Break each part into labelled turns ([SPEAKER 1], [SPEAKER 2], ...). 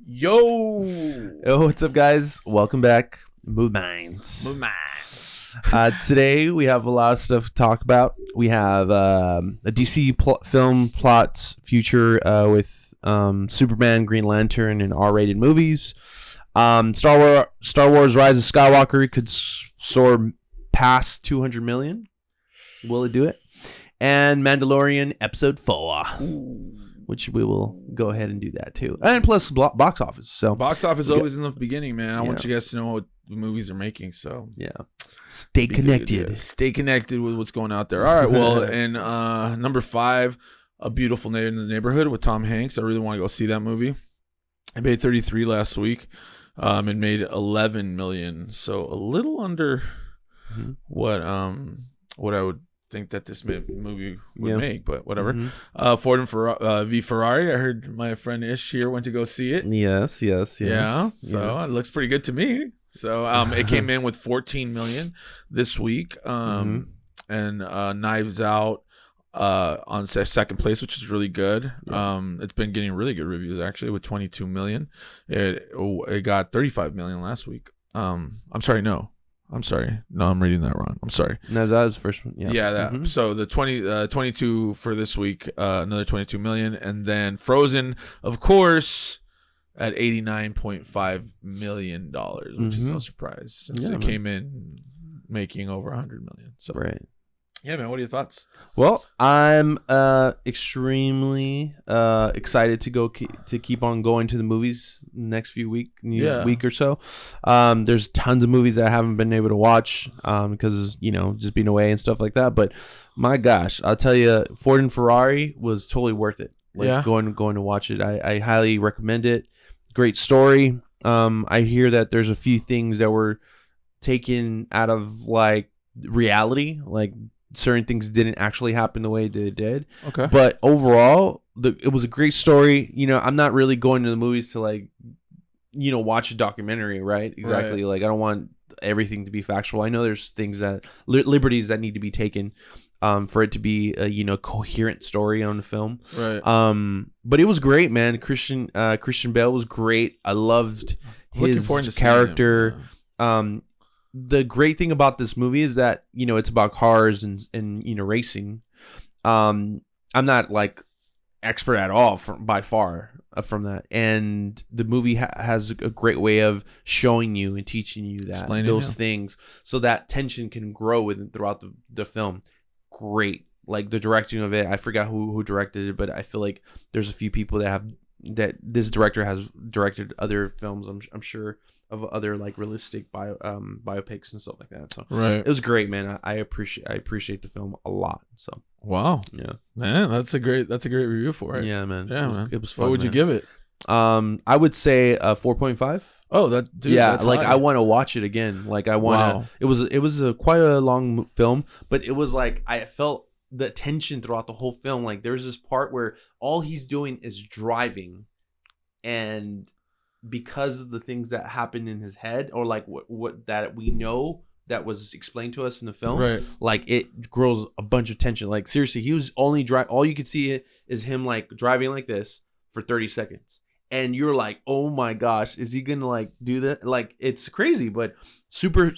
[SPEAKER 1] Yo,
[SPEAKER 2] what's up, guys? Welcome back, Move Minds. Today we have a lot of stuff to talk about. We have a DC film plot future with Superman, Green Lantern, and R-rated movies. Star Wars: Rise of Skywalker could soar past 200 million. Will it do it? And Mandalorian Episode 4. Ooh. Which we will go ahead and do that too, and plus box office. So
[SPEAKER 1] box office always in the beginning, man. I want you guys to know what the movies are making. So
[SPEAKER 2] stay connected.
[SPEAKER 1] Stay connected with what's going out there. All right. Well, and number 5, A Beautiful Day in the Neighborhood with Tom Hanks. I really want to go see that movie. It made 33 last week. It made 11 million, so a little under what I would think that this movie would make, but whatever. Ford and v Ferrari. I heard my friend Ish here went to go see it.
[SPEAKER 2] Yes.
[SPEAKER 1] Yeah, so it looks pretty good to me. So it came in with 14 million this week. And Knives Out on second place, which is really good. It's been getting really good reviews actually with 22 million. It got 35 million last week. I'm sorry, I'm reading that wrong. I'm sorry.
[SPEAKER 2] No, that was the first one.
[SPEAKER 1] That. So the 22 for this week, another 22 million, and then Frozen, of course, at $89.5 million, which is no surprise since it came in making over 100 million. So yeah, man, what are your thoughts?
[SPEAKER 2] Well, I'm extremely excited to keep on going to the movies next few week or so. There's tons of movies that I haven't been able to watch because just being away and stuff like that. But my gosh, I'll tell you, Ford and Ferrari was totally worth it. Going to watch it. I highly recommend it. Great story. I hear that there's a few things that were taken out of like reality, like certain things didn't actually happen the way that it did. Okay. But overall, it was a great story. I'm not really going to the movies to watch a documentary, right? Exactly. Right. Like I don't want everything to be factual. I know there's things that liberties that need to be taken for it to be a coherent story on the film. Right. But it was great, man. Christian Bale was great. I loved his character. The great thing about this movie is that it's about cars and racing. I'm not like expert at all by far from that, and the movie has a great way of showing you and teaching you that those things, so that tension can grow throughout the film. Great, like the directing of it. I forgot who directed it, but I feel like there's a few people that this director has directed other films. I'm sure. Of other like realistic biopics and stuff like that. So it was great, man. I appreciate the film a lot. So
[SPEAKER 1] yeah, man, that's a great review for it.
[SPEAKER 2] Yeah, man. It was fun.
[SPEAKER 1] What would you give it?
[SPEAKER 2] I would say 4.5.
[SPEAKER 1] Oh, that's
[SPEAKER 2] like
[SPEAKER 1] high.
[SPEAKER 2] I want to watch it again. Like I want to. It was quite a long film, but it was like I felt the tension throughout the whole film. Like there's this part where all he's doing is driving, and because of the things that happened in his head, or like what that we know that was explained to us in the film, like it grows a bunch of tension. Like seriously, he was only all you could see is him like driving like this for 30 seconds, and you're like, oh my gosh, is he gonna like do that? Like it's crazy, but super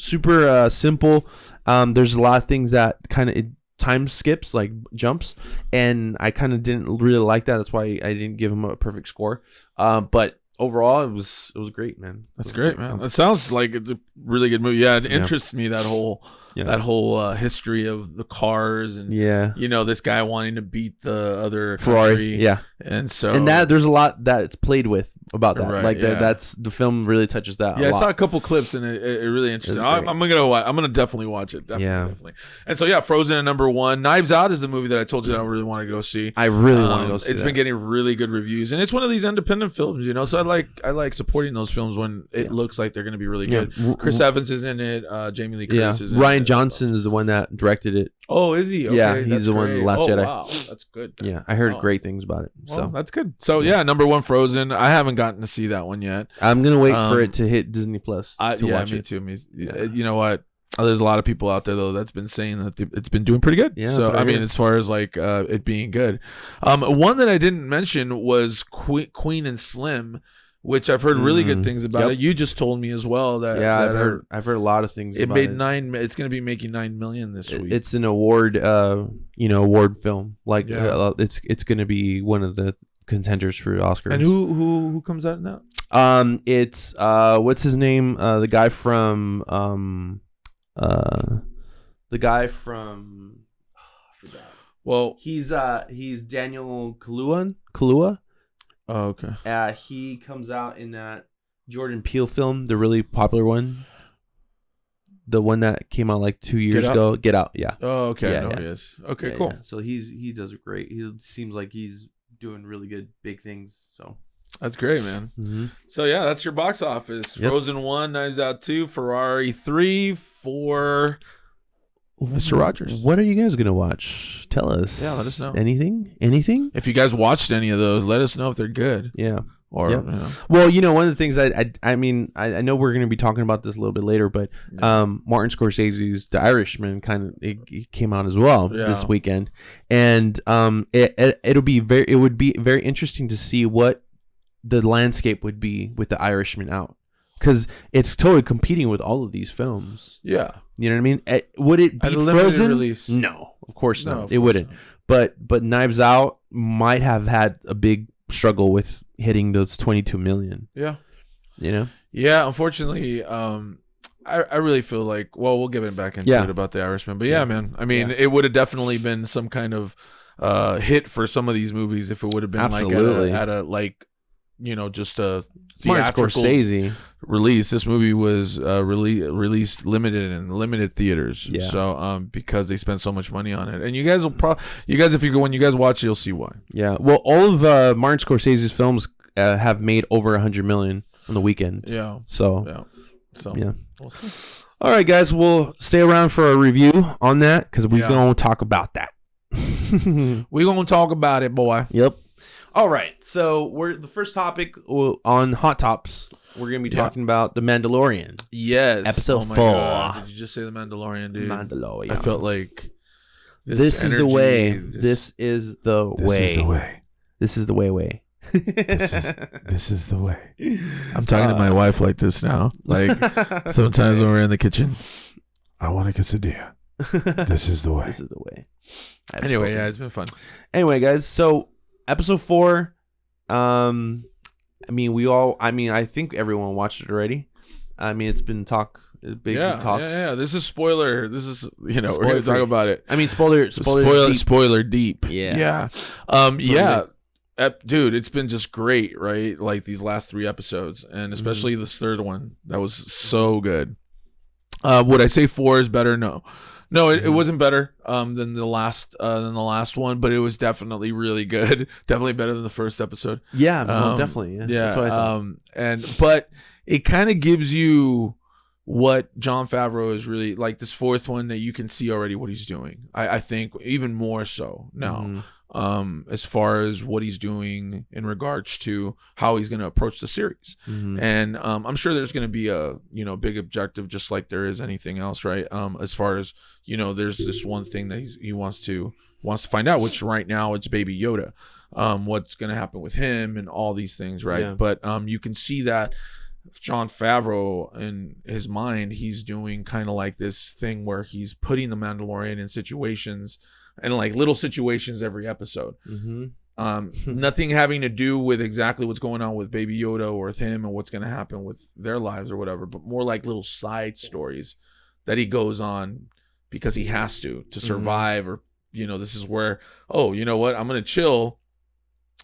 [SPEAKER 2] simple. There's a lot of things that kind of time skips, like jumps, and I kind of didn't really like that. That's why I didn't give him a perfect score. But overall, it was great, man.
[SPEAKER 1] That's great, man. That sounds like it's a really good movie. Yeah, it interests me, that whole history of the cars, and this guy wanting to beat the other country.
[SPEAKER 2] Ferrari, and that there's a lot that's played with about that. That's the film really touches that.
[SPEAKER 1] Yeah, I saw a couple clips and it really interesting. I'm gonna definitely watch it. Definitely. And so Frozen at number 1. Knives Out is the movie that I told you that I really want to go see.
[SPEAKER 2] I really want to go see.
[SPEAKER 1] It's been getting really good reviews, and it's one of these independent films, So I like supporting those films when it looks like they're gonna be really good. Chris Evans is in it. Jamie Lee Curtis is in it.
[SPEAKER 2] Ryan Johnson is the one that directed it.
[SPEAKER 1] Oh, is he? Okay,
[SPEAKER 2] yeah, he's the one in The Last Jedi.
[SPEAKER 1] Wow, that's good.
[SPEAKER 2] Yeah, I heard great things about it. So
[SPEAKER 1] that's good. So number 1, Frozen. I haven't gotten to see that one yet.
[SPEAKER 2] I'm gonna wait for it to hit Disney Plus to watch
[SPEAKER 1] me
[SPEAKER 2] it.
[SPEAKER 1] too. You know what? There's a lot of people out there though that's been saying that it's been doing pretty good.
[SPEAKER 2] Yeah.
[SPEAKER 1] So I mean, as far as like it being good, one that I didn't mention was Queen and Slim, which I've heard really good things about it. You just told me as well that
[SPEAKER 2] I've heard a lot of things.
[SPEAKER 1] It made It's going to be making $9 million this week.
[SPEAKER 2] It's an award, award film. Like it's going to be one of the contenders for Oscars.
[SPEAKER 1] And who comes out now?
[SPEAKER 2] It's what's his name? The guy from I forgot. Well, he's Daniel Kaluuya.
[SPEAKER 1] Oh, okay.
[SPEAKER 2] He comes out in that Jordan Peele film, the really popular one. The one that came out like 2 years ago. Get Out, yeah.
[SPEAKER 1] Oh, okay.
[SPEAKER 2] Yeah,
[SPEAKER 1] I know he is. Okay, cool. Yeah.
[SPEAKER 2] So he does great. He seems like he's doing really good, big things. So
[SPEAKER 1] that's great, man.
[SPEAKER 2] Mm-hmm.
[SPEAKER 1] So yeah, that's your box office. Yep. Frozen 1, Knives Out 2, Ferrari 3, 4. Mr. Rogers.
[SPEAKER 2] What are you guys gonna watch? Tell us.
[SPEAKER 1] Yeah, let us know.
[SPEAKER 2] Anything?
[SPEAKER 1] If you guys watched any of those, let us know if they're good.
[SPEAKER 2] Yeah.
[SPEAKER 1] Or
[SPEAKER 2] well, one of the things I know we're gonna be talking about this a little bit later, but Martin Scorsese's The Irishman it came out as well this weekend, and it would be very interesting to see what the landscape would be with The Irishman out. Because it's totally competing with all of these films.
[SPEAKER 1] Yeah.
[SPEAKER 2] You know what I mean? Would it be Frozen?
[SPEAKER 1] Release?
[SPEAKER 2] No, of course not. It wouldn't. But Knives Out might have had a big struggle with hitting those 22 million.
[SPEAKER 1] Yeah.
[SPEAKER 2] Yeah,
[SPEAKER 1] unfortunately, I really feel like, well, we'll get back into it about The Irishman. But yeah, man. I mean, it would have definitely been some kind of hit for some of these movies if it would have been just a theatrical release. This movie was released limited theaters.
[SPEAKER 2] Yeah.
[SPEAKER 1] So because they spent so much money on it, and when you guys watch it, you'll see why.
[SPEAKER 2] Yeah. Well, all of Martin Scorsese's films have made over 100 million on the weekend.
[SPEAKER 1] Yeah.
[SPEAKER 2] So
[SPEAKER 1] yeah.
[SPEAKER 2] We'll see. All right, guys. We'll stay around for a review on that because we're gonna talk about that.
[SPEAKER 1] We're gonna talk about it, boy.
[SPEAKER 2] Yep. All right, so the first topic on Hot Tops. We're gonna be talking about The Mandalorian.
[SPEAKER 1] Yes,
[SPEAKER 2] episode 4.
[SPEAKER 1] God. Did you just say The Mandalorian, dude?
[SPEAKER 2] Mandalorian.
[SPEAKER 1] I felt like
[SPEAKER 2] this is the way. This is the way. This is the way.
[SPEAKER 1] This is the way. I'm talking to my wife like this now. Like sometimes when we're in the kitchen, I want a quesadilla. This is the way.
[SPEAKER 2] This is the way.
[SPEAKER 1] Anyway, it's been fun.
[SPEAKER 2] Anyway, guys, so. Episode 4, I think everyone watched it already. I mean, it's been talked.
[SPEAKER 1] Yeah. This is spoiler. This is, we're going to talk about it.
[SPEAKER 2] I mean, spoiler deep.
[SPEAKER 1] Yeah. Dude, it's been just great, right? Like these last 3 episodes, and especially this third one. That was so good. Would I say 4 is better? No, it wasn't better than the last one, but it was definitely really good. Definitely better than the first episode.
[SPEAKER 2] Yeah, most definitely. Yeah. That's what I thought.
[SPEAKER 1] But it kind of gives you what Jon Favreau is really like. This fourth one that you can see already what he's doing. I think even more so now. As far as what he's doing in regards to how he's going to approach the series. And I'm sure there's going to be a big objective, just like there is anything else, right? As far as there's this one thing that he wants to find out, which right now it's Baby Yoda, what's going to happen with him and all these things, right? But you can see that Jon Favreau, in his mind, he's doing kind of like this thing where he's putting the Mandalorian in situations and like little situations every episode. Nothing having to do with exactly what's going on with Baby Yoda or with him and what's going to happen with their lives or whatever, but more like little side stories that he goes on because he has to survive, or this is where, you know what, I'm going to chill.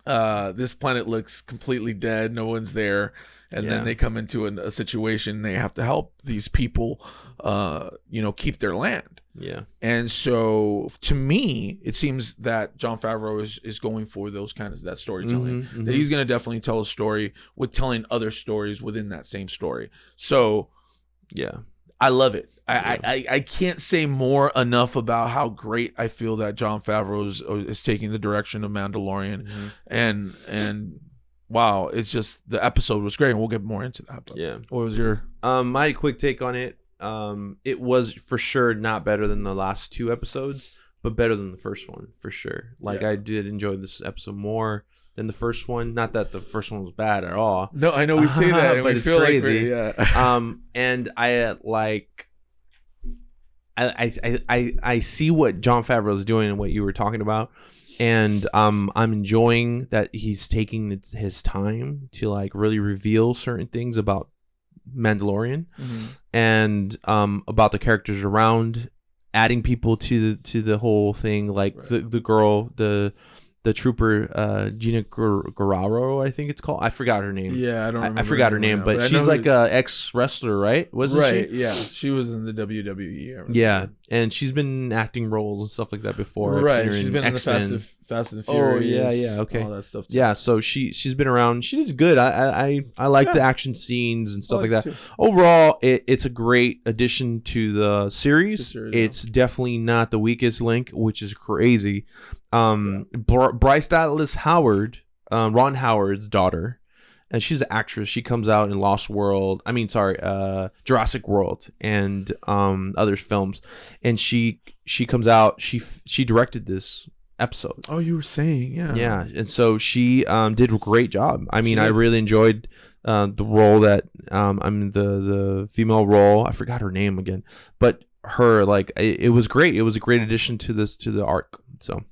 [SPEAKER 1] This planet looks completely dead, no one's there, and then they come into a situation, they have to help these people keep their land. And so to me it seems that Jon Favreau is going for those kind of that storytelling, that he's going to definitely tell a story with telling other stories within that same story. So I love it. I can't say more enough about how great I feel that Jon Favreau is taking the direction of Mandalorian. And wow, it's just, the episode was great, and we'll get more into that. But what was your
[SPEAKER 2] my quick take on it? it was for sure not better than the last 2 episodes, but better than the first one for sure. Like I did enjoy this episode more than the first one. Not that the first one was bad at all.
[SPEAKER 1] No, I know we say that, and
[SPEAKER 2] but
[SPEAKER 1] we
[SPEAKER 2] it's
[SPEAKER 1] feel
[SPEAKER 2] crazy.
[SPEAKER 1] like yeah.
[SPEAKER 2] And I see what Jon Favreau is doing and what you were talking about, and I'm enjoying that he's taking his time to like really reveal certain things about Mandalorian and about the characters around, adding people to the whole thing, like the girl, the trooper, Gina Guerrero, I think it's called. I forgot her name.
[SPEAKER 1] Yeah, I don't remember.
[SPEAKER 2] I forgot her name, but she's like a ex-wrestler, right? Wasn't she?
[SPEAKER 1] Right, yeah. She was in the WWE.
[SPEAKER 2] Yeah, and she's been in acting roles and stuff like that before.
[SPEAKER 1] Right, she's been in the Fast and Furious.
[SPEAKER 2] Oh, yeah, okay.
[SPEAKER 1] All that stuff too.
[SPEAKER 2] Yeah, so she's been around. She did good. I like the action scenes and stuff like that.
[SPEAKER 1] Too.
[SPEAKER 2] Overall, it's a great addition to the series. It's definitely not the weakest link, which is crazy. Bryce Dallas Howard, Ron Howard's daughter, and she's an actress. She comes out in Jurassic World and other films, and she comes out. She directed this episode.
[SPEAKER 1] Oh, you were saying,
[SPEAKER 2] yeah, and so she did a great job. I mean, I really enjoyed the role that the female role. I forgot her name again, but her, like, it was great. It was a great addition to the arc. So.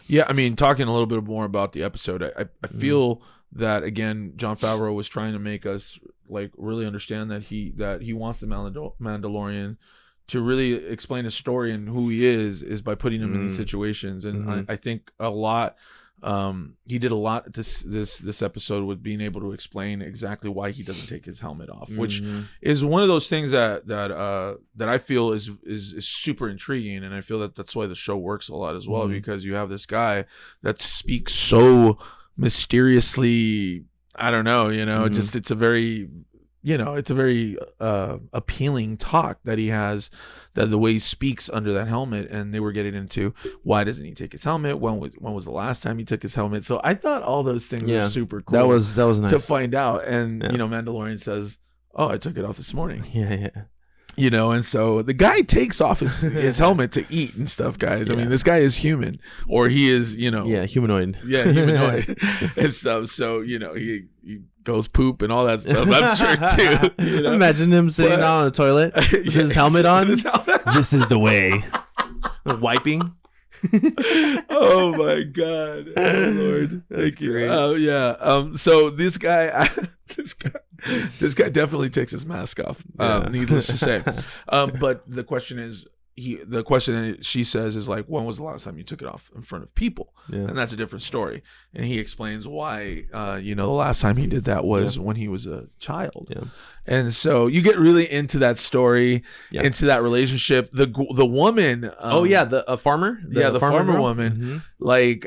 [SPEAKER 1] Yeah. I mean, talking a little bit more about the episode, I feel that again, Jon Favreau was trying to make us like really understand that he wants the Mandalorian to really explain his story and who he is by putting him in these situations, and I think a lot. He did a lot this episode with being able to explain exactly why he doesn't take his helmet off, which is one of those things that I feel is super intriguing, and I feel that that's why the show works a lot as well, because you have this guy that speaks so mysteriously. I don't know, just it's a very appealing talk that he has, that the way he speaks under that helmet. And they were getting into, why doesn't he take his helmet? When was the last time he took his helmet? So I thought all those things were super cool.
[SPEAKER 2] That was nice
[SPEAKER 1] to find out. And Mandalorian says, "Oh, I took it off this morning." And so the guy takes off his helmet to eat and stuff, guys. I mean, this guy is human, or he is,
[SPEAKER 2] humanoid.
[SPEAKER 1] Yeah, humanoid and stuff. So, he goes poop and all that stuff, I'm sure too.
[SPEAKER 2] Imagine him sitting on the toilet with his helmet on. This is the way. Wiping.
[SPEAKER 1] Oh my God. Oh Lord. Thank you. Oh yeah. So this guy definitely takes his mask off. Needless to say. But the question is, the question that she says is like, when was the last time you took it off in front of people? And that's a different story. And he explains why, the last time he did that was when he was a child. And so you get really into that story, into that relationship. The woman.
[SPEAKER 2] The farmer.
[SPEAKER 1] The farmer woman, like,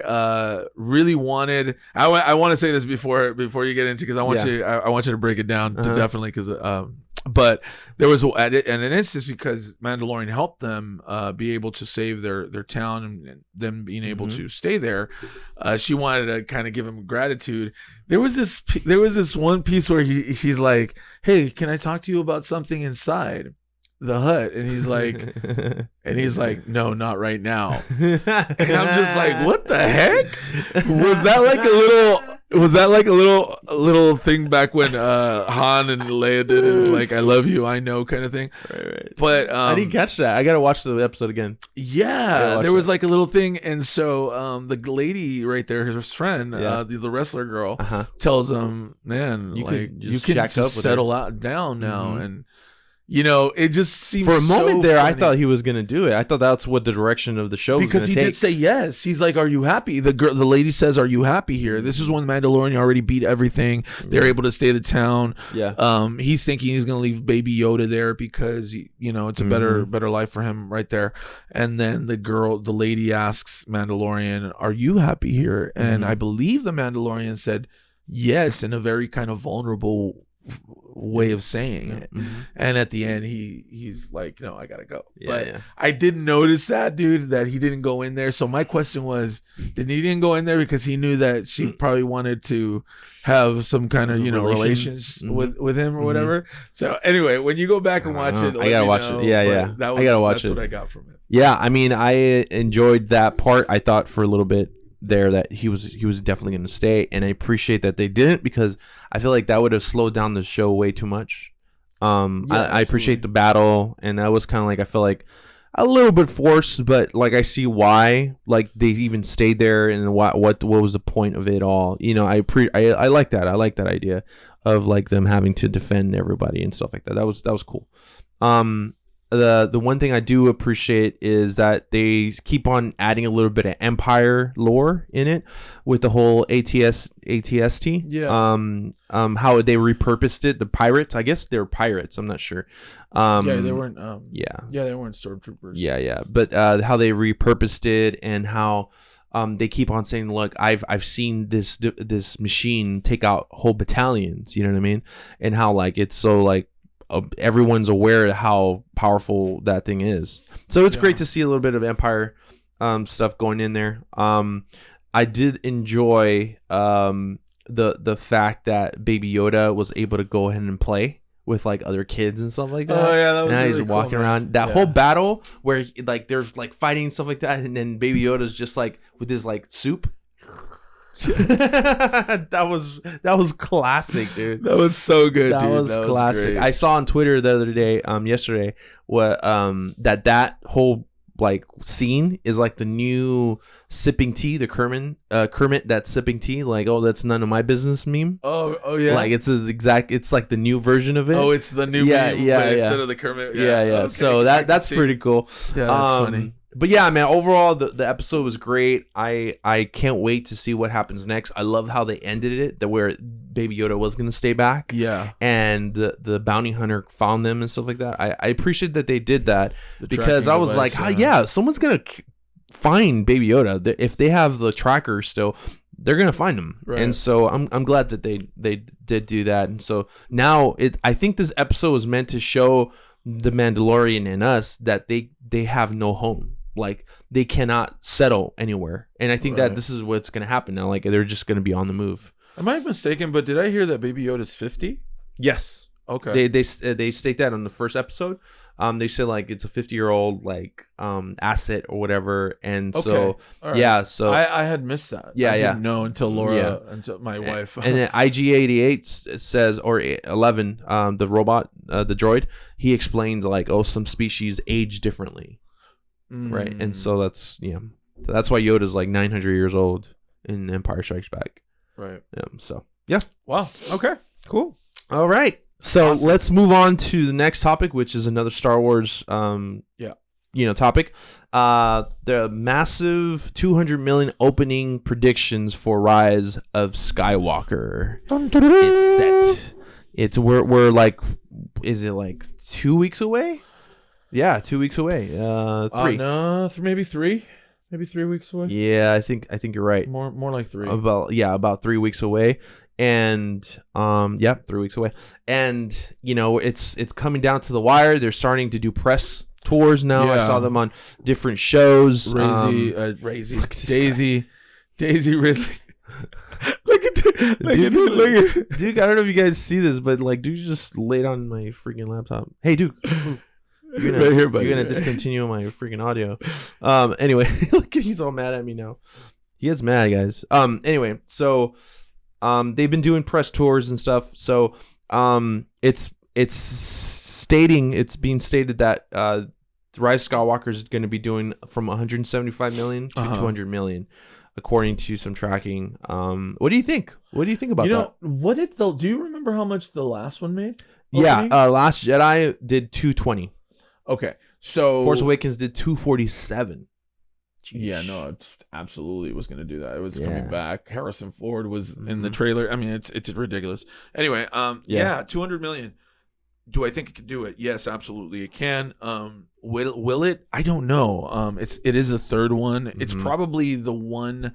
[SPEAKER 1] really wanted. I want to say this before you get into, because I want you to break it down to definitely, because but there was an instance, because Mandalorian helped them be able to save their town and them being able to stay there. She wanted to kind of give him gratitude. There was this one piece where she's like, "Hey, can I talk to you about something inside the hut?" And he's like, "No, not right now." And I'm just like, what the heck? Was that like a little thing back when Han and Leia did his like, "I love you, I know" kind of thing?
[SPEAKER 2] Right.
[SPEAKER 1] But
[SPEAKER 2] I didn't catch that. I gotta watch the episode again.
[SPEAKER 1] Yeah, there was like a little thing, and so the lady right there, his friend, the wrestler girl, tells him, "Man, you can just settle down now." And it just seems,
[SPEAKER 2] for a moment there,
[SPEAKER 1] funny.
[SPEAKER 2] I thought he was gonna do it. I thought that's what the direction of the show was
[SPEAKER 1] because
[SPEAKER 2] gonna take.
[SPEAKER 1] Did say yes. He's like, "Are you happy?" The lady says, "Are you happy here?" This is when Mandalorian already beat everything. They're able to stay the town. He's thinking he's gonna leave Baby Yoda there because it's a better life for him right there. And then the lady asks Mandalorian, "Are you happy here?" And I believe the Mandalorian said yes in a very kind of vulnerable way of saying it. And at the end, he's like, no, I gotta go. But I did notice that, dude, that he didn't go in there. So my question was, he didn't go in there because he knew that she probably wanted to have some kind of relations with him or whatever. So anyway, when you go back and watch it,
[SPEAKER 2] I gotta watch it. I gotta watch it.
[SPEAKER 1] That's what I got from it.
[SPEAKER 2] Yeah, I mean, I enjoyed that part. I thought for a little bit there that he was definitely going to stay, and I appreciate that they didn't, because I feel like that would have slowed down the show way too much. I appreciate the battle, and that was kind of like, I feel like a little bit forced, but like I see why like they even stayed there, and what was the point of it all. I like that. I like that idea of like them having to defend everybody and stuff like that. That was cool. The one thing I do appreciate is that they keep on adding a little bit of Empire lore in it with the whole ATST.
[SPEAKER 1] Yeah.
[SPEAKER 2] How they repurposed it. The pirates, I guess they're pirates. I'm not sure.
[SPEAKER 1] Yeah, they weren't.
[SPEAKER 2] Yeah,
[SPEAKER 1] they weren't stormtroopers.
[SPEAKER 2] Yeah. But how they repurposed it, and how they keep on saying, look, I've seen this machine take out whole battalions. You know what I mean? And how like it's so like. Everyone's aware of how powerful that thing is, so it's great to see a little bit of Empire stuff going in there. I did enjoy the fact that Baby Yoda was able to go ahead and play with like other kids and stuff like that.
[SPEAKER 1] Oh yeah, that was
[SPEAKER 2] and
[SPEAKER 1] really
[SPEAKER 2] he's walking
[SPEAKER 1] cool,
[SPEAKER 2] around that whole battle where like there's like fighting and stuff like that, and then Baby Yoda's just like with his like soup. that was classic, dude.
[SPEAKER 1] That was so good.
[SPEAKER 2] That
[SPEAKER 1] dude.
[SPEAKER 2] was classic. I saw on Twitter the other day, yesterday, what that whole like scene is like the new sipping tea, the Kermit that's sipping tea, like, oh, that's none of my business meme.
[SPEAKER 1] Oh yeah,
[SPEAKER 2] like it's like the new version of it.
[SPEAKER 1] Oh, it's the new meme, instead of the Kermit.
[SPEAKER 2] Yeah. Okay. So that's pretty cool.
[SPEAKER 1] Yeah, that's funny.
[SPEAKER 2] But yeah, man, overall the episode was great. I can't wait to see what happens next. I love how they ended it, that where Baby Yoda was going to stay back.
[SPEAKER 1] Yeah.
[SPEAKER 2] And the bounty hunter found them and stuff like that. I appreciate that they did that, because I was
[SPEAKER 1] device,
[SPEAKER 2] like, someone's going to find Baby Yoda. If they have the tracker still, they're going to find him.
[SPEAKER 1] Right.
[SPEAKER 2] And so I'm glad that they did do that. And so now I think this episode was meant to show the Mandalorian and us that they have no home. Like they cannot settle anywhere, and I think that this is what's going to happen now. Like they're just going to be on the move.
[SPEAKER 1] Am I mistaken? But did I hear that Baby Yoda's 50?
[SPEAKER 2] Yes.
[SPEAKER 1] Okay.
[SPEAKER 2] They state that on the first episode. They said like it's a 50-year-old like asset or whatever, and so right. So
[SPEAKER 1] I had missed that. I didn't know until Laura, until my wife.
[SPEAKER 2] And then IG-88 says, or 11, the robot, the droid, he explains like, oh, some species age differently. Right, and so that's why Yoda's like 900 years old in Empire Strikes Back.
[SPEAKER 1] Right.
[SPEAKER 2] So
[SPEAKER 1] wow. Okay. Cool.
[SPEAKER 2] All right. So let's move on to the next topic, which is another Star Wars topic. The massive 200 million opening predictions for Rise of Skywalker. It's set. We're like, is it like 2 weeks away? Yeah, 2 weeks away. 3.
[SPEAKER 1] No, maybe 3. Maybe 3 weeks away.
[SPEAKER 2] Yeah, I think you're right.
[SPEAKER 1] More like 3.
[SPEAKER 2] About 3 weeks away. And 3 weeks away. And it's coming down to the wire. They're starting to do press tours now. I saw them on different shows.
[SPEAKER 1] Daisy Ridley. Look at
[SPEAKER 2] Duke, I don't know if you guys see this, but like Duke just laid on my freaking laptop. Hey, Duke. You're gonna discontinue my freaking audio. Anyway, look, he's all mad at me now. He gets mad, guys. Anyway, so they've been doing press tours and stuff. So it's being stated that Rise of Skywalker is going to be doing from 175 million to 200 million, according to some tracking. What do you think? What do you think about that?
[SPEAKER 1] Do you remember how much the last one made?
[SPEAKER 2] Opening? Yeah, Last Jedi did 220.
[SPEAKER 1] Okay, so
[SPEAKER 2] Force Awakens did 247. Jeez.
[SPEAKER 1] Yeah, no, it absolutely was going to do that. It was coming back. Harrison Ford was in the trailer. I mean, it's ridiculous. Anyway, 200 million. Do I think it can do it? Yes, absolutely, it can. Will it? I don't know. It is the third one. Mm-hmm. It's probably the one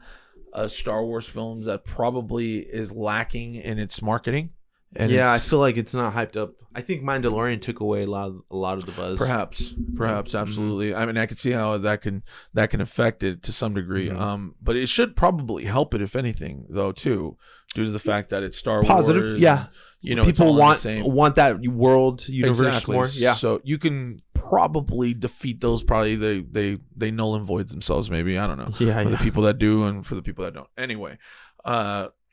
[SPEAKER 1] Star Wars films that probably is lacking in its marketing.
[SPEAKER 2] And I feel like it's not hyped up. I think Mandalorian took away a lot of the buzz.
[SPEAKER 1] Perhaps, absolutely. I mean, I could see how that can affect it to some degree. But it should probably help it, if anything, though, too, due to the fact that it's Star
[SPEAKER 2] Positive,
[SPEAKER 1] Wars.
[SPEAKER 2] yeah.
[SPEAKER 1] And,
[SPEAKER 2] people want that world universe more. Yeah.
[SPEAKER 1] So you can probably defeat those. Probably they null and void themselves. Maybe, I don't know.
[SPEAKER 2] Yeah.
[SPEAKER 1] For the people that do and for the people that don't. Anyway,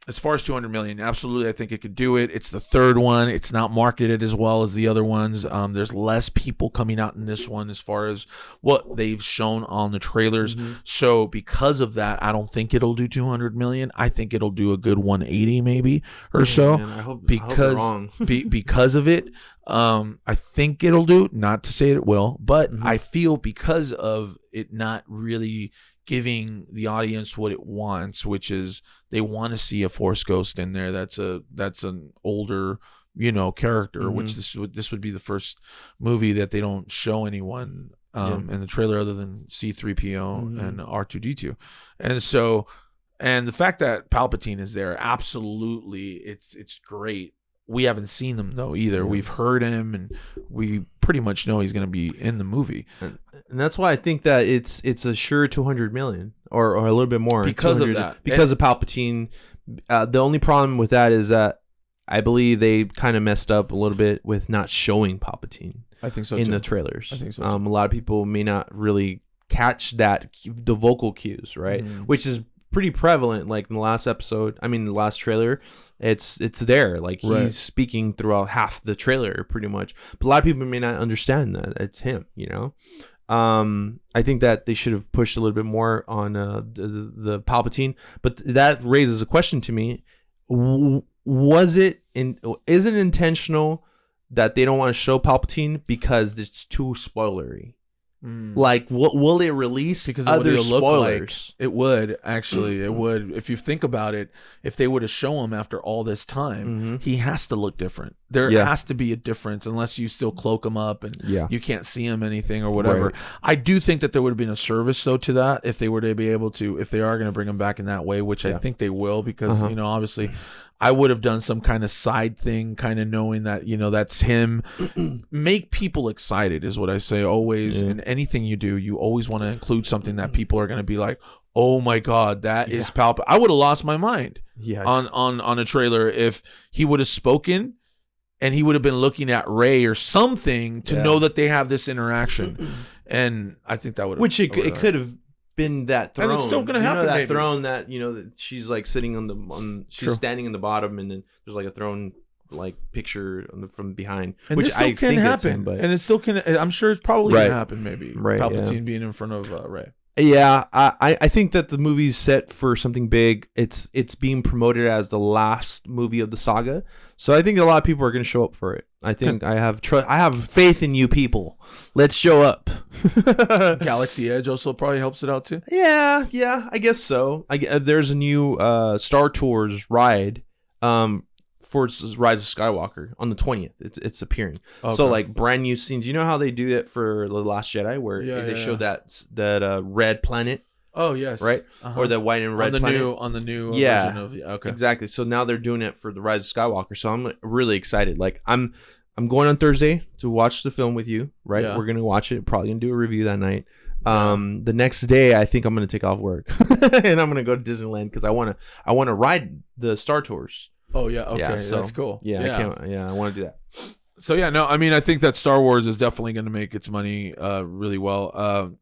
[SPEAKER 1] as far as 200 million, absolutely, I think it could do it. It's the third one. It's not marketed as well as the other ones. There's less people coming out in this one as far as what they've shown on the trailers. So because of that, I don't think it'll do 200 million. I think it'll do a good 180 maybe or so.
[SPEAKER 2] Man, I hope
[SPEAKER 1] wrong. Because of it, I think it'll do. Not to say it will, but I feel because of it not really giving the audience what it wants, which is they want to see a Force ghost in there. That's an older, character, which this would be the first movie that they don't show anyone in the trailer other than C-3PO and R2-D2. And the fact that Palpatine is there, absolutely, it's great. We haven't seen him though either. We've heard him, and we pretty much know he's going to be in the movie.
[SPEAKER 2] And that's why I think that it's a sure 200 million or a little bit more
[SPEAKER 1] because of that.
[SPEAKER 2] Because of Palpatine. The only problem with that is that I believe they kind of messed up a little bit with not showing Palpatine.
[SPEAKER 1] I think so
[SPEAKER 2] in
[SPEAKER 1] too.
[SPEAKER 2] the trailers.
[SPEAKER 1] I think so.
[SPEAKER 2] A lot of people may not really catch the vocal cues, right? Which is pretty prevalent. Like in the last episode, the last trailer, it's there. Like he's speaking throughout half the trailer, pretty much. But a lot of people may not understand that it's him. I think that they should have pushed a little bit more on the Palpatine. But that raises a question to me: is it intentional that they don't want to show Palpatine because it's too spoilery? Like, what will it release?
[SPEAKER 1] Because
[SPEAKER 2] other
[SPEAKER 1] spoilers. Like. It would actually. It would. If you think about it, if they were to show him after all this time, he has to look different. There has to be a difference, unless you still cloak him up and you can't see him anything or whatever. Right. I do think that there would have been a service though to that if they were to be able to, if they are going to bring him back in that way, which I think they will, because obviously. I would have done some kind of side thing, kind of knowing that, that's him. Make people excited is what I say always. In anything you do, you always want to include something that people are going to be like, oh my God, that is Palpatine. I would have lost my mind on a trailer if he would have spoken and he would have been looking at Rey or something to know that they have this interaction. And I think that would have...
[SPEAKER 2] Which it could have been that throne.
[SPEAKER 1] And it's still gonna happen.
[SPEAKER 2] That throne that that she's like sitting on she's standing in the bottom, and then there's like a throne like picture from behind,
[SPEAKER 1] and
[SPEAKER 2] which
[SPEAKER 1] this still
[SPEAKER 2] I
[SPEAKER 1] can
[SPEAKER 2] think
[SPEAKER 1] happen. And it still can. I'm sure it's probably gonna happen. Maybe Palpatine being in front of Rey.
[SPEAKER 2] Yeah, I think that the movie's set for something big. It's being promoted as the last movie of the saga, so I think a lot of people are going to show up for it. I think I have faith in you people. Let's show up.
[SPEAKER 1] Galaxy Edge also probably helps it out too.
[SPEAKER 2] Yeah, I guess so. There's a new Star Tours ride for Rise of Skywalker on the 20th. It's appearing. Okay. So like brand new scenes. You know how they do it for The Last Jedi, where they show that red planet.
[SPEAKER 1] Oh yes,
[SPEAKER 2] right, or the white and red planet
[SPEAKER 1] on the new version of okay,
[SPEAKER 2] exactly. So now they're doing it for the Rise of Skywalker. So I'm really excited. Like I'm going on Thursday to watch the film with you. Right, we're gonna watch it. Probably gonna do a review that night. The next day, I think I'm gonna take off work and I'm gonna go to Disneyland because I wanna ride the Star Tours.
[SPEAKER 1] Oh yeah, okay, so that's cool.
[SPEAKER 2] I want to do that.
[SPEAKER 1] So I think that Star Wars is definitely going to make its money really well.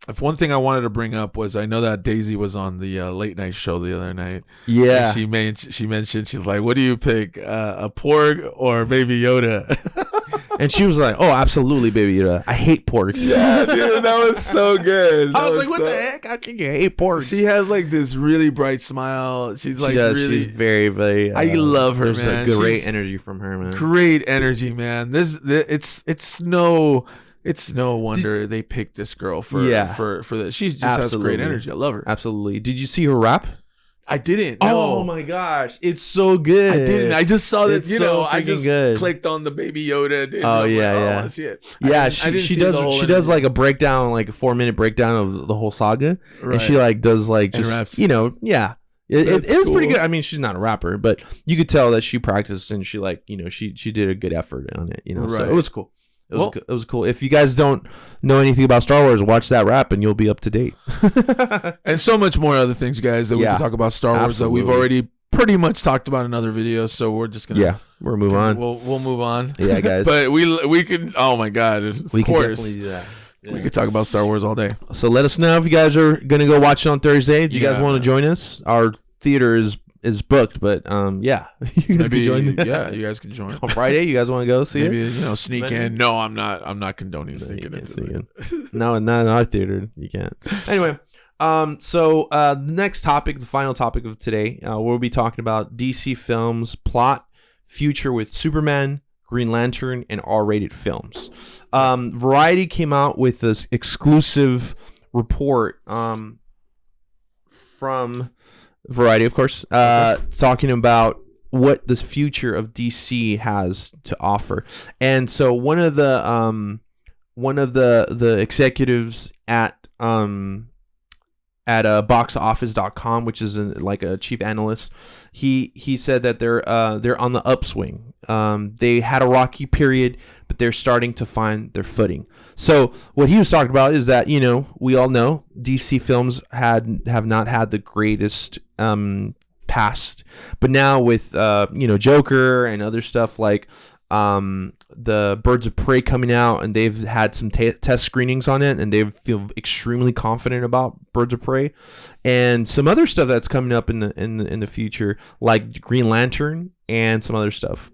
[SPEAKER 1] If one thing I wanted to bring up was I know that Daisy was on the late night show the other night.
[SPEAKER 2] Yeah,
[SPEAKER 1] she mentioned she's like, "What do you pick, a Porg or Baby Yoda?"
[SPEAKER 2] And she was like, "Oh, absolutely, Baby Yoda. I hate porgs."
[SPEAKER 1] Yeah, dude, that was so good.
[SPEAKER 2] I was like, "What the heck? How can you hate porgs?"
[SPEAKER 1] She has like this really bright smile. She's like, really,
[SPEAKER 2] she's very, very.
[SPEAKER 1] I love her, man.
[SPEAKER 2] Great energy from her, man.
[SPEAKER 1] Great energy, man. It's no wonder they picked this girl for this. She just has great energy. I love her.
[SPEAKER 2] Absolutely. Did you see her rap?
[SPEAKER 1] I didn't.
[SPEAKER 2] No. Oh my gosh, it's so good.
[SPEAKER 1] I didn't. I just saw that. I just clicked on the Baby Yoda.
[SPEAKER 2] Oh yeah,
[SPEAKER 1] I want to see it.
[SPEAKER 2] Yeah, she does like a breakdown, like a 4-minute breakdown of the whole saga, and she like does like just raps. It was pretty good. I mean, she's not a rapper, but you could tell that she practiced and she she did a good effort on it. So it was cool. It was cool. If you guys don't know anything about Star Wars, watch that rap and you'll be up to date.
[SPEAKER 1] And so much more other things, guys, that we can talk about Star Wars that we've already pretty much talked about in other videos. So we're just gonna
[SPEAKER 2] we'll move on.
[SPEAKER 1] We'll move on.
[SPEAKER 2] Yeah, guys.
[SPEAKER 1] But we can. Oh my God!
[SPEAKER 2] We can definitely do that.
[SPEAKER 1] Yeah. We could talk about Star Wars all day.
[SPEAKER 2] So let us know if you guys are gonna go watch it on Thursday. Do you guys want to join us? Our theater is booked, but you guys can join.
[SPEAKER 1] Yeah, you guys can join
[SPEAKER 2] on Friday. You guys want to go see
[SPEAKER 1] maybe,
[SPEAKER 2] it?
[SPEAKER 1] Sneak in. No, I'm not condoning sneaking in.
[SPEAKER 2] No, not in our theater. You can't. Anyway, so the next topic, the final topic of today, we'll be talking about DC films, plot, future with Superman, Green Lantern, and R-rated films. Variety came out with this exclusive report from Variety, of course, talking about what this future of DC has to offer. And so one of the executives at boxoffice.com, which is like a chief analyst, he said that they're on the upswing. They had a rocky period, but they're starting to find their footing. So what he was talking about is that, we all know DC films have not had the greatest past, but now with Joker and other stuff like the Birds of Prey coming out, and they've had some test screenings on it, and they feel extremely confident about Birds of Prey, and some other stuff that's coming up in the future, like Green Lantern and some other stuff.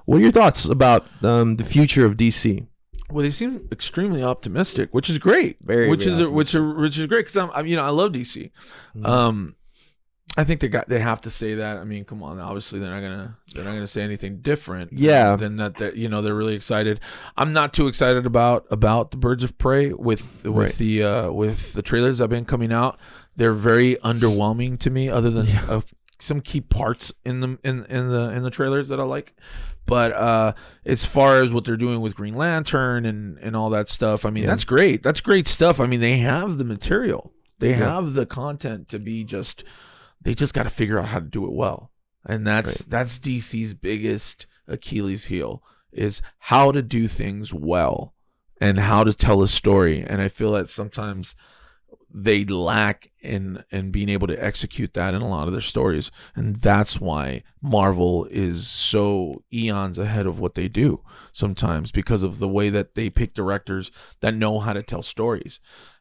[SPEAKER 2] What are your thoughts about the future of DC?
[SPEAKER 1] Well, they seem extremely optimistic, which is great. Which is great because I love DC. Mm-hmm. I think they have to say that. I mean, come on. Obviously, they're not gonna say anything different.
[SPEAKER 2] Yeah.
[SPEAKER 1] Than that. They're really excited. I'm not too excited about the Birds of Prey with the trailers that have been coming out. They're very underwhelming to me. Other than some key parts in the trailers that I like. But as far as what they're doing with Green Lantern and all that stuff, I mean, that's great. That's great stuff. I mean, they have the material. They have the content to be just. They just got to figure out how to do it well. And that's DC's biggest Achilles heel, is how to do things well and how to tell a story. And I feel that sometimes they lack in being able to execute that in a lot of their stories. And that's why Marvel is so eons ahead of what they do sometimes, because of the way that they pick directors that know how to tell stories.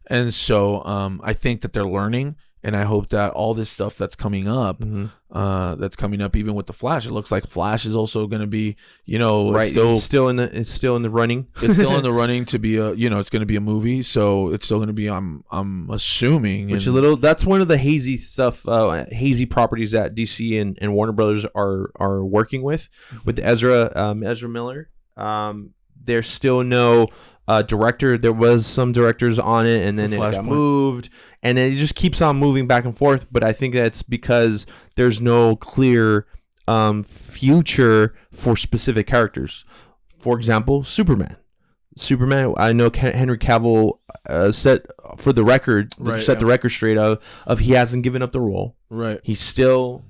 [SPEAKER 1] And so I think that they're learning. And I hope that all this stuff that's coming up, even with the Flash, it looks like Flash is also going to be,
[SPEAKER 2] it's still in the running.
[SPEAKER 1] It's still in the running to be it's going to be a movie, so it's still going to be. I'm assuming,
[SPEAKER 2] that's one of the hazy stuff, hazy properties that DC and Warner Brothers are working with Ezra Miller. There's still no director. There was some directors on it, and then it got moved, and then it just keeps on moving back and forth. But I think that's because there's no clear future for specific characters. For example, Superman. I know Henry Cavill set the record straight of he hasn't given up the role.
[SPEAKER 1] Right.
[SPEAKER 2] He still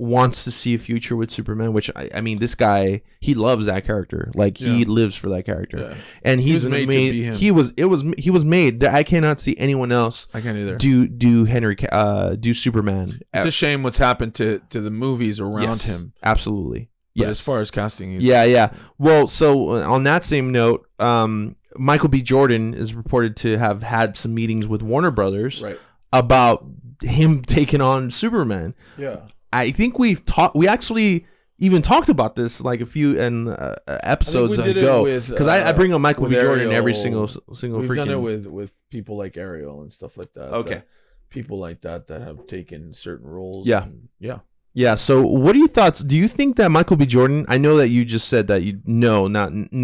[SPEAKER 2] wants to see a future with Superman, which I mean, this guy, he loves that character. Like he lives for that character, and he was made to be him. He was made. I cannot see anyone else.
[SPEAKER 1] I can't either.
[SPEAKER 2] Do Superman.
[SPEAKER 1] It's a shame what's happened to the movies around him.
[SPEAKER 2] Absolutely.
[SPEAKER 1] But as far as casting,
[SPEAKER 2] Well, so on that same note, Michael B. Jordan is reported to have had some meetings with Warner Brothers about him taking on Superman.
[SPEAKER 1] Yeah.
[SPEAKER 2] I think we actually even talked about this like a few episodes ago, because I bring up Michael B. Jordan every single
[SPEAKER 1] We've done it with people like Ariel and stuff like that.
[SPEAKER 2] Okay.
[SPEAKER 1] People like that have taken certain roles.
[SPEAKER 2] Yeah. Yeah. So what are your thoughts? Do you think that Michael B. Jordan, I know that you just said that no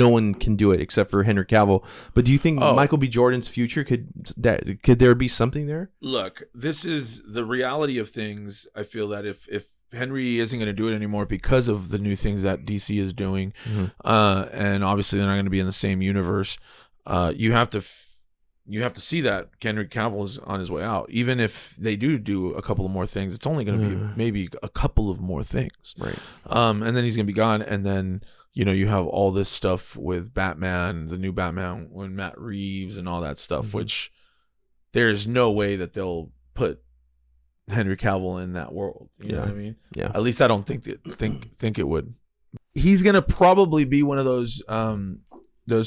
[SPEAKER 2] one can do it except for Henry Cavill, but do you think Michael B. Jordan's future could there be something there?
[SPEAKER 1] Look, this is the reality of things. I feel that if Henry isn't going to do it anymore because of the new things that DC is doing, and obviously they're not going to be in the same universe, you have to you have to see that Henry Cavill is on his way out. Even if they do a couple of more things, it's only going to be maybe a couple of more things.
[SPEAKER 2] Right.
[SPEAKER 1] And then he's going to be gone. And then, you have all this stuff with Batman, the new Batman, when Matt Reeves and all that stuff, which there's no way that they'll put Henry Cavill in that world. You know what I mean?
[SPEAKER 2] Yeah.
[SPEAKER 1] At least I don't think it would. He's going to probably be one of those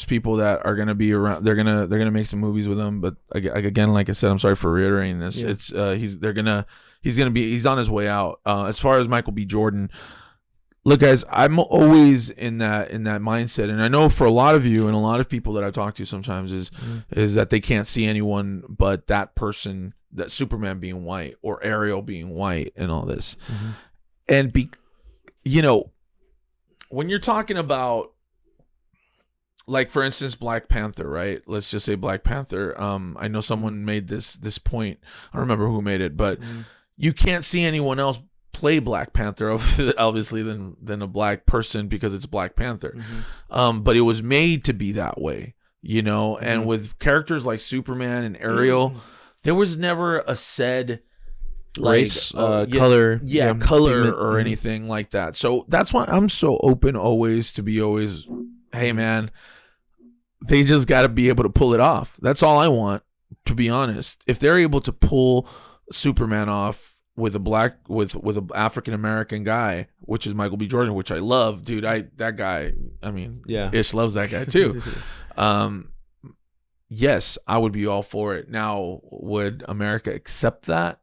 [SPEAKER 1] people that are going to be around. They're going to make some movies with him, but again, like I said, I'm sorry for reiterating this. Yeah. It's he's on his way out. As far as Michael B. Jordan, look, guys, I'm always in that mindset, and I know for a lot of you and a lot of people that I talk to sometimes is that they can't see anyone but that person, that Superman being white or Ariel being white and all this. And when you're talking about, like, for instance, Black Panther, right? Let's just say Black Panther. I know someone made this point. I don't remember who made it, but you can't see anyone else play Black Panther, obviously, than a black person, because it's Black Panther. But it was made to be that way, and with characters like Superman and Ariel, there was never a said
[SPEAKER 2] race,
[SPEAKER 1] color, color or anything like that. So that's why I'm so open always, hey man, they just got to be able to pull it off. That's all I want, to be honest. If they're able to pull Superman off with a African American guy, which is Michael B. Jordan, which I love, dude. Ish loves that guy too. Yes, I would be all for it. Now, would America accept that?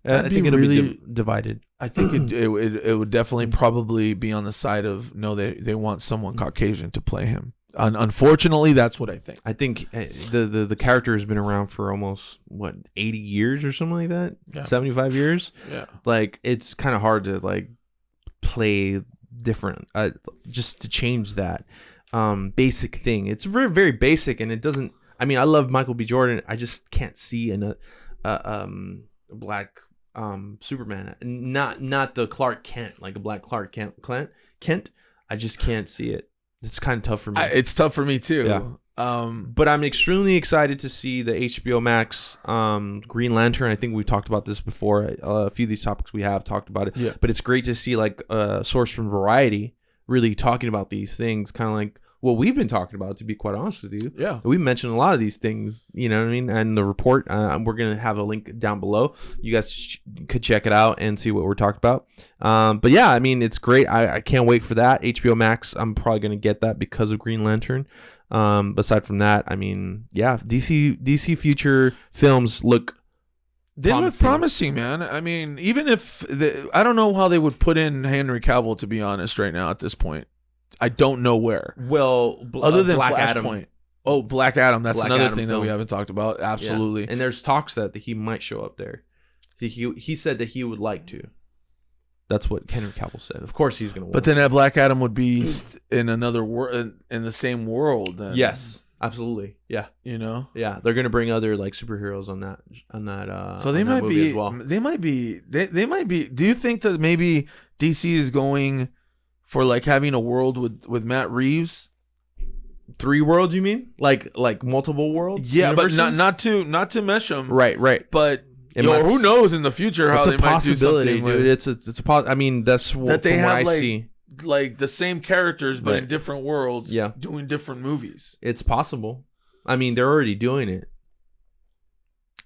[SPEAKER 2] I think it'll be divided.
[SPEAKER 1] I think it would definitely probably be on the side of, no, they want someone Caucasian to play him. Unfortunately, that's what I think.
[SPEAKER 2] I think the character has been around for almost 80 years or something like that. Yeah. 75 years.
[SPEAKER 1] Yeah.
[SPEAKER 2] Like, it's kind of hard to play different, just to change that basic thing. It's very, very basic, and it doesn't. I mean, I love Michael B. Jordan. I just can't see a black Superman, not the Clark Kent, like a black Clark Kent. I just can't see it. It's kind of tough for me.
[SPEAKER 1] It's tough for me too.
[SPEAKER 2] Yeah. But I'm extremely excited to see the HBO Max Green Lantern. I think we talked about this before. A few of these topics we have talked about it. Yeah. But it's great to see a source from Variety really talking about these things, kind of like what we've been talking about, to be quite honest with you.
[SPEAKER 1] Yeah.
[SPEAKER 2] We mentioned a lot of these things, you know what I mean? And the report, we're going to have a link down below. You guys could check it out and see what we're talking about. But yeah, I mean, it's great. I can't wait for that. HBO Max, I'm probably going to get that because of Green Lantern. Aside from that, I mean, yeah, DC future films look
[SPEAKER 1] promising, man. I mean, even if I don't know how they would put in Henry Cavill, to be honest, right now at this point. I don't know where.
[SPEAKER 2] Well,
[SPEAKER 1] other than
[SPEAKER 2] Black
[SPEAKER 1] Flashpoint. Oh, Black Adam. That's another thing that we haven't talked about. Absolutely.
[SPEAKER 2] Yeah. And there's talks that he might show up there. He said that he would like to. That's what Henry Cavill said. Of course he's going to.
[SPEAKER 1] But then that Black Adam would be in another world, in the same world. Then.
[SPEAKER 2] Yes, absolutely. Yeah. Yeah, they're going to bring other superheroes on that.
[SPEAKER 1] So they might be as well. They might be. They might be. Do you think that maybe DC is going for having a world with Matt Reeves?
[SPEAKER 2] 3 worlds, you mean? Like multiple worlds?
[SPEAKER 1] Yeah, universes? But not to mesh them.
[SPEAKER 2] Right.
[SPEAKER 1] But who knows in the future how they might do something,
[SPEAKER 2] dude. It's I mean, that's what they have. I see
[SPEAKER 1] the same characters but in different worlds. Yeah, doing different movies.
[SPEAKER 2] It's possible. I mean, they're already doing it.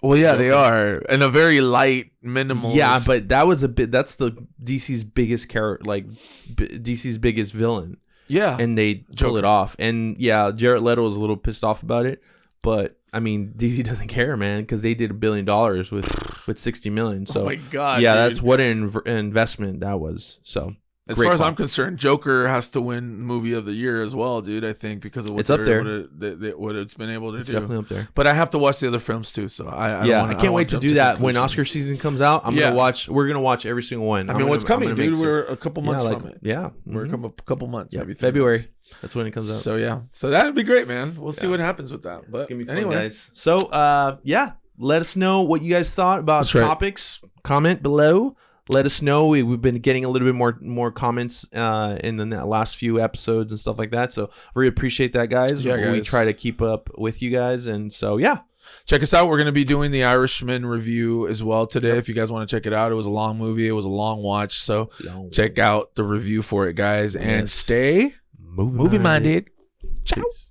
[SPEAKER 1] Well, yeah, they are, in a very light, minimal.
[SPEAKER 2] Yeah, but that's the DC's biggest character, DC's biggest villain.
[SPEAKER 1] Yeah,
[SPEAKER 2] and they pull it off. And yeah, Jared Leto was a little pissed off about it, but I mean, DC doesn't care, man, because they did $1 billion with 60 million. So,
[SPEAKER 1] oh my god,
[SPEAKER 2] yeah,
[SPEAKER 1] dude.
[SPEAKER 2] That's what an investment that was. So.
[SPEAKER 1] As far as I'm concerned, Joker has to win Movie of the Year as well, dude. I think because of what
[SPEAKER 2] it's up there,
[SPEAKER 1] what it's been able to do.
[SPEAKER 2] It's definitely up there.
[SPEAKER 1] But I have to watch the other films too, so I
[SPEAKER 2] can't wait to do that when Oscar season comes out. We're gonna watch every single one.
[SPEAKER 1] I mean, what's coming, dude? We're a couple months from it.
[SPEAKER 2] Yeah,
[SPEAKER 1] we're a couple months.
[SPEAKER 2] Yeah,
[SPEAKER 1] maybe
[SPEAKER 2] February.
[SPEAKER 1] Months.
[SPEAKER 2] That's when it comes out.
[SPEAKER 1] So yeah, so that would be great, man. We'll see what happens with that. But
[SPEAKER 2] it's gonna be fun,
[SPEAKER 1] anyway,
[SPEAKER 2] guys. So yeah, let us know what you guys thought about topics. Comment below.
[SPEAKER 3] let us know. We've been getting a little bit more comments in the last few episodes and stuff like that. So really appreciate that, guys.
[SPEAKER 1] Yeah, guys.
[SPEAKER 3] We try to keep up with you guys, and so yeah.
[SPEAKER 1] Check us out. We're going to be doing the Irishman review as well today. If you guys want to check it out, it was a long movie. It was a long watch. So check out the review for it, guys, and stay movie minded. Ciao.
[SPEAKER 2] Peace.